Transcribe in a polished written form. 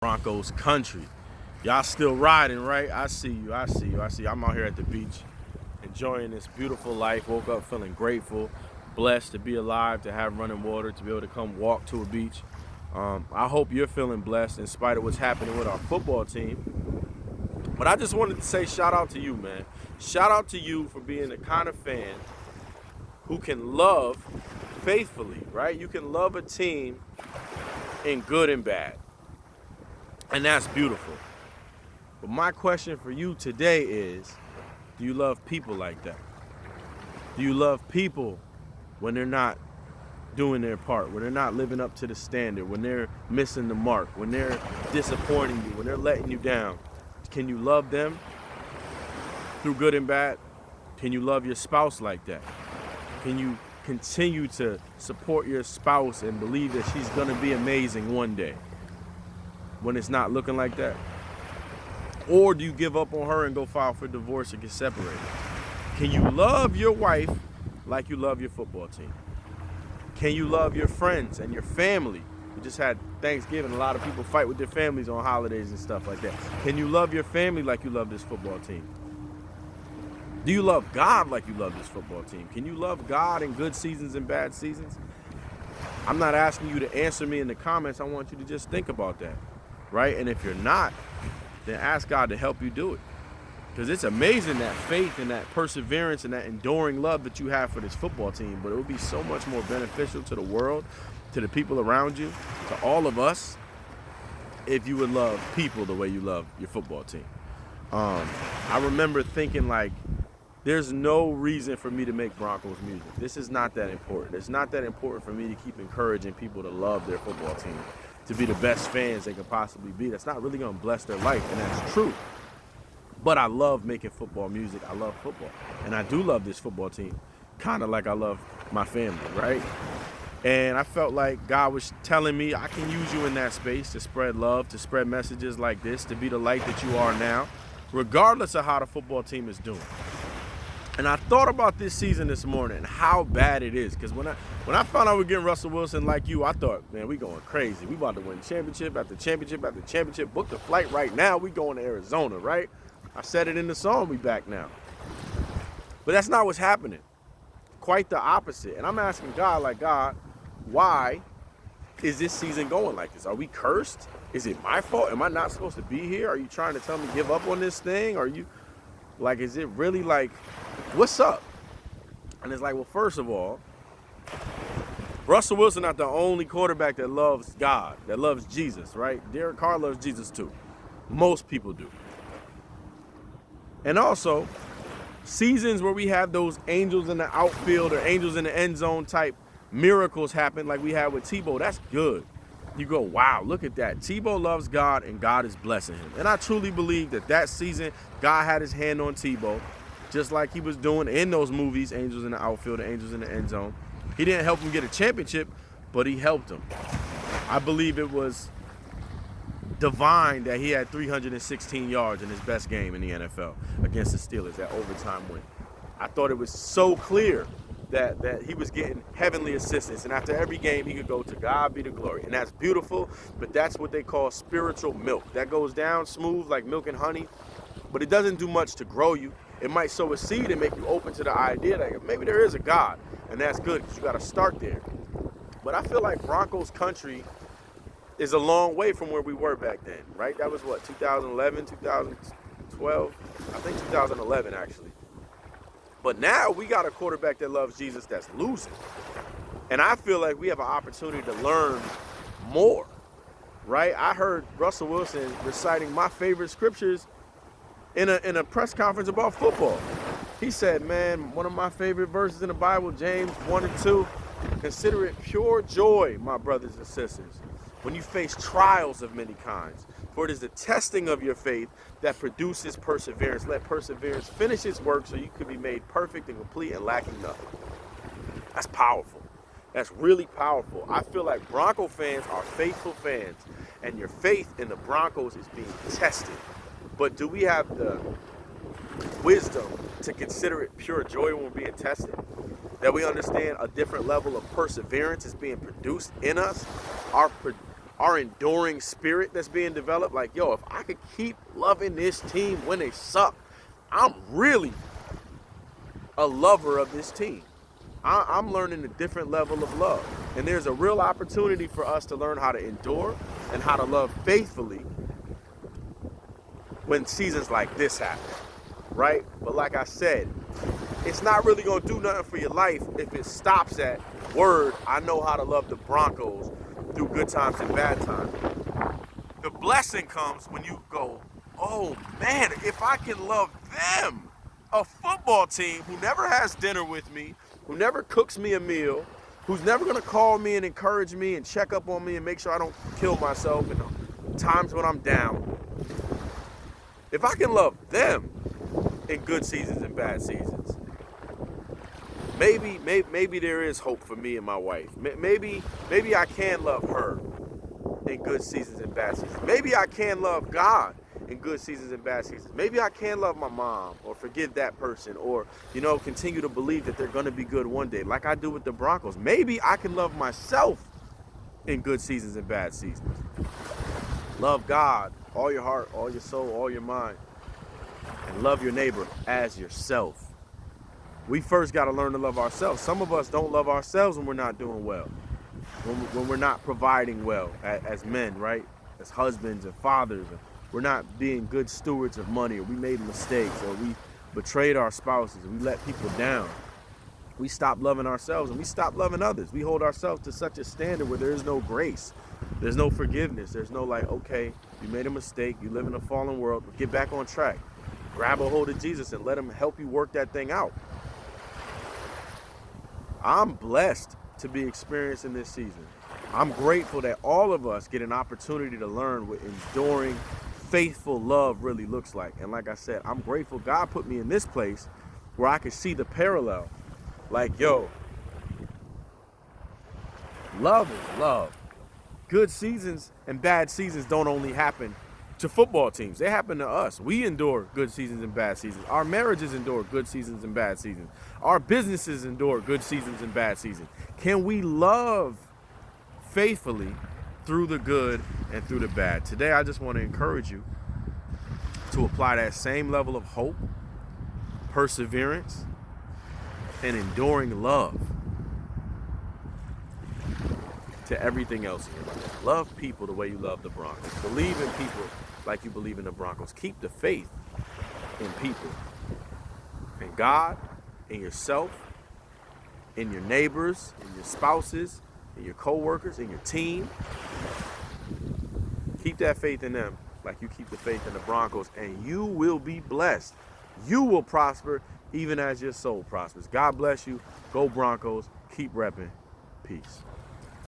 Broncos country. Y'all still riding, right? I see you. I'm out here at the beach enjoying this beautiful life. Woke up feeling grateful, blessed to be alive, to have running water, to be able to come walk to a beach. I hope you're feeling blessed in spite of what's happening with our football team. But I just wanted to say shout out to you, man. Shout out to you for being the kind of fan who can love faithfully, right? You can love a team in good and bad. And that's beautiful. But my question for you today is, do you love people like that? Do you love people when they're not doing their part, when they're not living up to the standard, when they're missing the mark, when they're disappointing you, when they're letting you down? Can you love them through good and bad? Can you love your spouse like that? Can you continue to support your spouse and believe that she's gonna be amazing one day when it's not looking like that? Or do you give up on her and go file for divorce or get separated? Can you love your wife like you love your football team? Can you love your friends and your family? We just had Thanksgiving. A lot of people fight with their families on holidays and stuff like that. Can you love your family like you love this football team? Do you love God like you love this football team? Can you love God in good seasons and bad seasons? I'm not asking you to answer me in the comments. I want you to just think about that, right? And if you're not, then ask God to help you do it. Because it's amazing that faith and that perseverance and that enduring love that you have for this football team, but it would be so much more beneficial to the world, to the people around you, to all of us, if you would love people the way you love your football team. I remember thinking, like, there's no reason for me to make Broncos music. This is not that important. It's not that important for me to keep encouraging people to love their football team, to be the best fans they can possibly be. That's not really going to bless their life, and that's true. But I love making football music. I love football. And I do love this football team, kind of like I love my family, right? And I felt like God was telling me I can use you in that space to spread love, to spread messages like this, to be the light that you are now, regardless of how the football team is doing. And I thought about this season this morning and how bad it is. Because when I found out we're getting Russell Wilson like you, I thought, man, we going crazy. We about to win championship after championship after championship. Book the flight right now. We going to Arizona, right? I said it in the song, we back now. But that's not what's happening. Quite the opposite. And I'm asking God, like, God, why is this season going like this? Are we cursed? Is it my fault? Am I not supposed to be here? Are you trying to tell me to give up on this thing? Are you, like, is it really like, what's up? And it's like, well, first of all, Russell Wilson not the only quarterback that loves God, that loves Jesus, right? Derek Carr loves Jesus too. Most people do. And also, seasons where we have those angels in the outfield or angels in the end zone type miracles happen like we had with Tebow, that's good. You go, wow, look at that. Tebow loves God and God is blessing him. And I truly believe that season, God had his hand on Tebow, just like he was doing in those movies, Angels in the Outfield and Angels in the End Zone. He didn't help him get a championship, but he helped him. I believe it was divine that he had 316 yards in his best game in the NFL against the Steelers, that overtime win. I thought it was so clear that he was getting heavenly assistance, and after every game he could go, to God be the glory. And that's beautiful, but that's what they call spiritual milk. That goes down smooth like milk and honey, but it doesn't do much to grow you. It might sow a seed and make you open to the idea that maybe there is a God, and that's good because you got to start there. But I feel like Broncos country is a long way from where we were back then, right? That was what, 2011, 2012? I think 2011, actually. But now we got a quarterback that loves Jesus that's losing. And I feel like we have an opportunity to learn more, right? I heard Russell Wilson reciting my favorite scriptures in a press conference about football. He said, man, one of my favorite verses in the Bible, James 1 and 2, consider it pure joy, my brothers and sisters, when you face trials of many kinds. For it is the testing of your faith that produces perseverance. Let perseverance finish its work so you could be made perfect and complete and lacking nothing. That's powerful. That's really powerful. I feel like Bronco fans are faithful fans, and your faith in the Broncos is being tested. But do we have the wisdom to consider it pure joy when we're being tested? That we understand a different level of perseverance is being produced in us? our enduring spirit that's being developed. Like, yo, if I could keep loving this team when they suck, I'm really a lover of this team. I'm learning a different level of love. And there's a real opportunity for us to learn how to endure and how to love faithfully when seasons like this happen, right? But like I said, it's not really gonna do nothing for your life if it stops at word, I know how to love the Broncos through good times and bad times. The blessing comes when you go, oh man, if I can love them, a football team who never has dinner with me, who never cooks me a meal, who's never gonna call me and encourage me and check up on me and make sure I don't kill myself in times when I'm down. If I can love them in good seasons and bad seasons, maybe there is hope for me and my wife. Maybe I can love her in good seasons and bad seasons. Maybe I can love God in good seasons and bad seasons. Maybe I can love my mom or forgive that person or, continue to believe that they're going to be good one day like I do with the Broncos. Maybe I can love myself in good seasons and bad seasons. Love God, all your heart, all your soul, all your mind, and love your neighbor as yourself. We first got to learn to love ourselves. Some of us don't love ourselves when we're not doing well, when we're not providing well as men, right? As husbands and fathers. We're not being good stewards of money, or we made mistakes, or we betrayed our spouses, or we let people down. We stop loving ourselves and we stop loving others. We hold ourselves to such a standard where there is no grace. There's no forgiveness. There's no okay, you made a mistake. You live in a fallen world. Get back on track. Grab a hold of Jesus and let him help you work that thing out. I'm blessed to be experiencing this season. I'm grateful that all of us get an opportunity to learn what enduring, faithful love really looks like. And like I said, I'm grateful God put me in this place where I could see the parallel. Like, yo, love is love. Good seasons and bad seasons don't only happen to football teams. They happen to us. We endure good seasons and bad seasons. Our marriages endure good seasons and bad seasons. Our businesses endure good seasons and bad seasons. Can we love faithfully through the good and through the bad? Today, I just want to encourage you to apply that same level of hope, perseverance, and enduring love to everything else in your life. Love people the way you love the Broncos. Believe in people like you believe in the Broncos. Keep the faith in people, in God, in yourself, in your neighbors, in your spouses, in your co-workers, in your team. Keep that faith in them like you keep the faith in the Broncos, and you will be blessed. You will prosper even as your soul prospers. God bless you. Go Broncos. Keep repping. Peace.